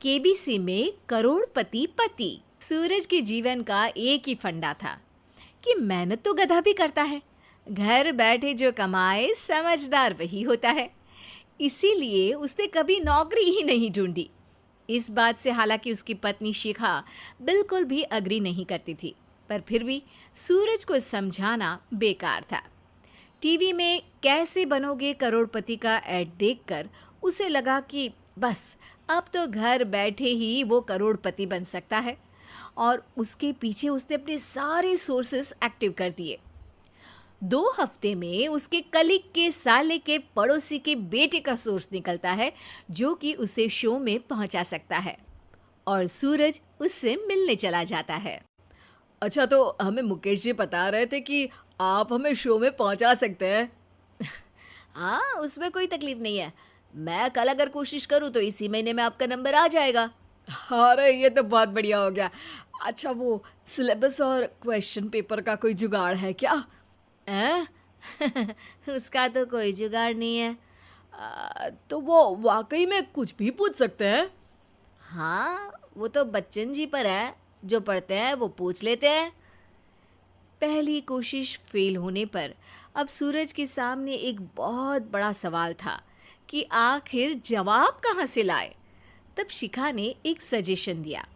KBC में करोड़पति पति। सूरज के जीवन का एक ही फंडा था कि मेहनत तो गधा भी करता है, घर बैठे जो कमाए समझदार वही होता है। इसीलिए उसने कभी नौकरी ही नहीं ढूंढी। इस बात से हालांकि उसकी पत्नी शिखा बिल्कुल भी अग्री नहीं करती थी, पर फिर भी सूरज को समझाना बेकार था। टीवी में कैसे बनोगे करोड़पति का ऐड देखकर उसे लगा कि बस अब तो घर बैठे ही वो करोड़पति बन सकता है, और उसके पीछे उसने अपने सारे सोर्सेस एक्टिव कर दिए। 2 हफ्ते में उसके कलीग के साले के पड़ोसी के बेटे का सोर्स निकलता है जो कि उसे शो में पहुंचा सकता है, और सूरज उससे मिलने चला जाता है। अच्छा, तो हमें मुकेश जी बता रहे थे कि आप हमें शो में पहुंचा सकते हैं। हाँ, उसमें कोई तकलीफ नहीं है। मैं कल अगर कोशिश करूँ तो इसी महीने में आपका नंबर आ जाएगा। अरे ये तो बहुत बढ़िया हो गया। अच्छा, वो सिलेबस और क्वेश्चन पेपर का कोई जुगाड़ है क्या? हैं? उसका तो कोई जुगाड़ नहीं है। तो वो वाकई में कुछ भी पूछ सकते हैं? हाँ, वो तो बच्चन जी पर है, जो पढ़ते हैं वो पूछ लेते हैं। पहली कोशिश फेल होने पर अब सूरज के सामने एक बहुत बड़ा सवाल था कि आखिर जवाब कहाँ से लाए। तब शिखा ने एक सजेशन दिया,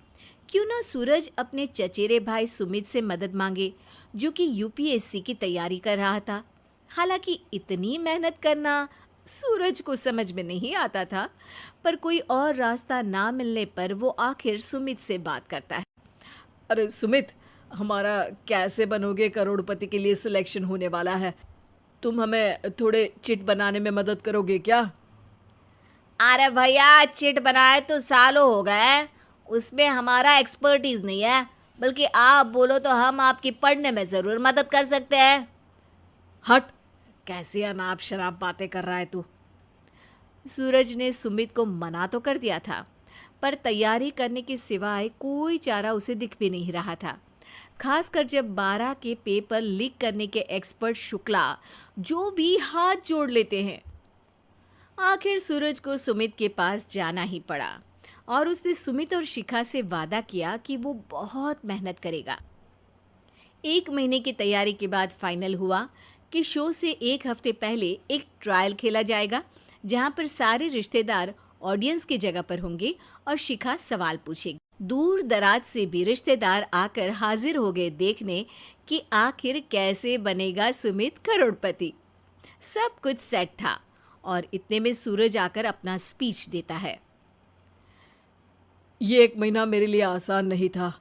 क्यों ना सूरज अपने चचेरे भाई सुमित से मदद मांगे, जो कि यूपीएससी की तैयारी कर रहा था। हालांकि इतनी मेहनत करना सूरज को समझ में नहीं आता था, पर कोई और रास्ता ना मिलने पर वो आखिर सुमित से बात करता है। अरे सुमित, हमारा कैसे बनोगे करोड़पति के लिए सिलेक्शन होने वाला है। तुम हमें थोड़े चिट बनाने में मदद करोगे क्या? अरे भैया, चिट बनाए तो सालों हो गए, उसमें हमारा एक्सपर्टीज नहीं है, बल्कि आप बोलो तो हम आपकी पढ़ने में ज़रूर मदद कर सकते हैं। हट, कैसी अनाप शराब बातें कर रहा है तू। सूरज ने सुमित को मना तो कर दिया था, पर तैयारी करने के सिवाय कोई चारा उसे दिख भी नहीं रहा था। खासकर जब 12 के पेपर लीक करने के एक्सपर्ट शुक्ला जो भी हाथ जोड़ लेते हैं। आखिर सूरज को सुमित के पास जाना ही पड़ा, और उसने सुमित और शिखा से वादा किया कि वो बहुत मेहनत करेगा। 1 महीने की तैयारी के बाद फाइनल हुआ कि शो से 1 हफ्ते पहले एक ट्रायल खेला जाएगा, जहां पर सारे रिश्तेदार ऑडियंस की जगह पर होंगे और शिखा सवाल पूछेगी। दूर दराज से भी रिश्तेदार आकर हाजिर हो गए देखने कि आखिर कैसे बनेगा सुमित करोड़पति। सब कुछ सेट था, और इतने में सूरज आकर अपना स्पीच देता है। ये 1 महीना मेरे लिए आसान नहीं था,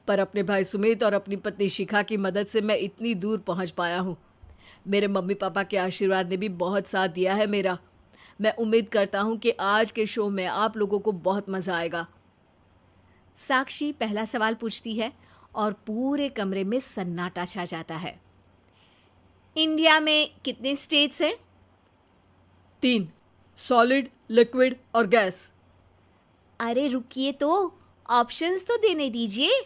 पर अपने भाई सुमित और अपनी पत्नी शिखा की मदद से मैं इतनी दूर पहुंच पाया हूँ। मेरे मम्मी पापा के आशीर्वाद ने भी बहुत साथ दिया है मेरा। मैं उम्मीद करता हूँ कि आज के शो में आप लोगों को बहुत मज़ा आएगा। साक्षी पहला सवाल पूछती है और पूरे कमरे में सन्नाटा छा जाता है। इंडिया में कितने स्टेट्स हैं? 3, सॉलिड, लिक्विड और गैस। अरे रुकिए, तो ऑप्शंस तो देने दीजिए।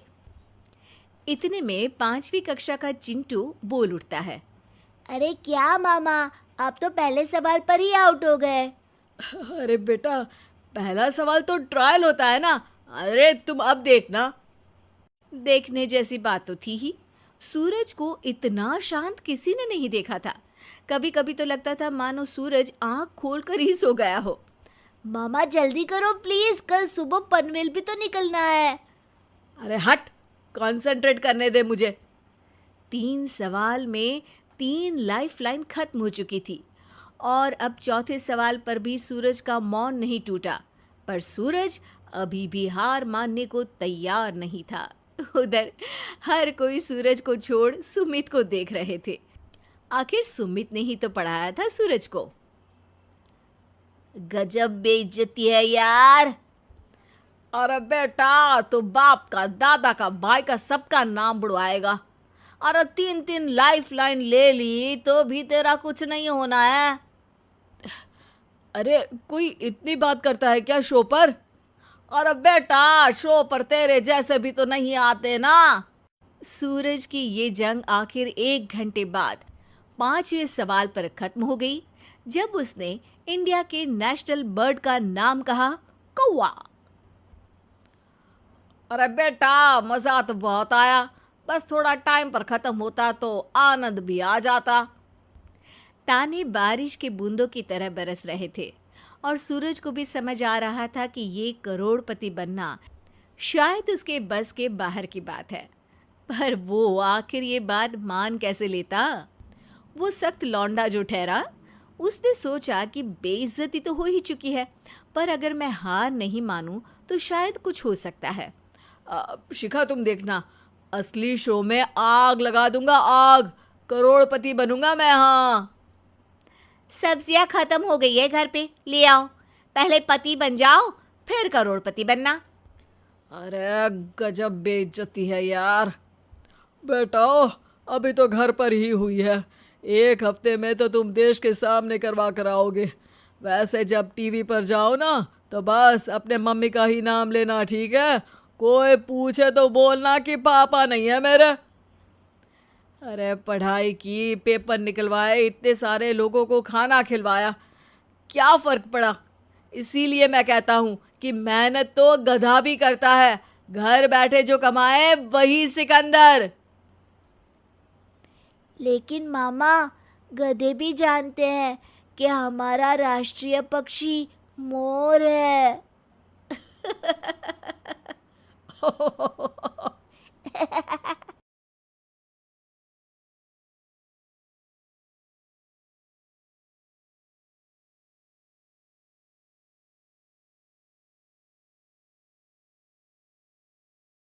इतने में 5वीं कक्षा का चिंटू बोल उठता है। अरे क्या मामा, आप तो पहले सवाल पर ही आउट हो गए। अरे बेटा, पहला सवाल तो ट्रायल होता है ना। अरे तुम अब देखना। देखने जैसी बात तो थी ही। सूरज को इतना शांत किसी ने नहीं देखा था। कभी कभी तो लगता था मानो सूरज आंख खोलकर ही सो गया हो। मामा जल्दी करो प्लीज, कल सुबह पनवेल भी तो निकलना है। अरे हट, कंसंट्रेट करने दे मुझे। 3 सवाल में 3 लाइफलाइन खत्म हो चुकी थी, और अब चौथे सवाल पर भी सूरज का मौन नहीं टूटा। पर सूरज अभी भी हार मानने को तैयार नहीं था। उधर हर कोई सूरज को छोड़ सुमित को देख रहे थे। आखिर सुमित ने ही तो पढ़ाया था सूरज को। गजब बेइज्जती है यार। अरे बेटा, तो बाप का, दादा का, भाई का, सबका नाम बुड़वाएगा। अरे 3 लाइफ लाइन ले ली तो भी तेरा कुछ नहीं होना है। अरे कोई इतनी बात करता है क्या शो पर? अरे बेटा, शो पर तेरे जैसे भी तो नहीं आते ना। सूरज की ये जंग आखिर 1 घंटे बाद 5वें सवाल पर खत्म हो गई, जब उसने इंडिया के नेशनल बर्ड का नाम कहा, कौवा। अरे बेटा, मजा तो बहुत आया, बस थोड़ा टाइम पर खत्म होता तो आनंद भी आ जाता। ताने बारिश के बूंदों की तरह बरस रहे थे और सूरज को भी समझ आ रहा था कि ये करोड़पति बनना शायद उसके बस के बाहर की बात है। पर वो आखिर ये बात मान कैसे लेता? वो सख्त लौंडा जो ठहरा, उसने सोचा कि बेइज्जती तो हो ही चुकी है, पर अगर मैं हार नहीं मानूं तो शायद कुछ हो सकता है। शिखा, तुम देखना, असली शो में आग लगा दूंगा, आग, करोड़पति बनूंगा मैं। हाँ, सब्जियां खत्म हो गई है घर पे, ले आओ। पहले पति बन जाओ, फिर करोड़पति बनना। अरे गजब बेइज्जती है यार। बेटा, अभी तो घर पर ही हुई है, 1 हफ्ते में तो तुम देश के सामने करवा कर आओगे। वैसे जब टीवी पर जाओ ना, तो बस अपने मम्मी का ही नाम लेना, ठीक है? कोई पूछे तो बोलना कि पापा नहीं है मेरे। अरे पढ़ाई की, पेपर निकलवाए, इतने सारे लोगों को खाना खिलवाया, क्या फ़र्क पड़ा? इसीलिए मैं कहता हूँ कि मेहनत तो गधा भी करता है, घर बैठे जो कमाए वही सिकंदर। लेकिन मामा, गधे भी जानते हैं कि हमारा राष्ट्रीय पक्षी मोर है।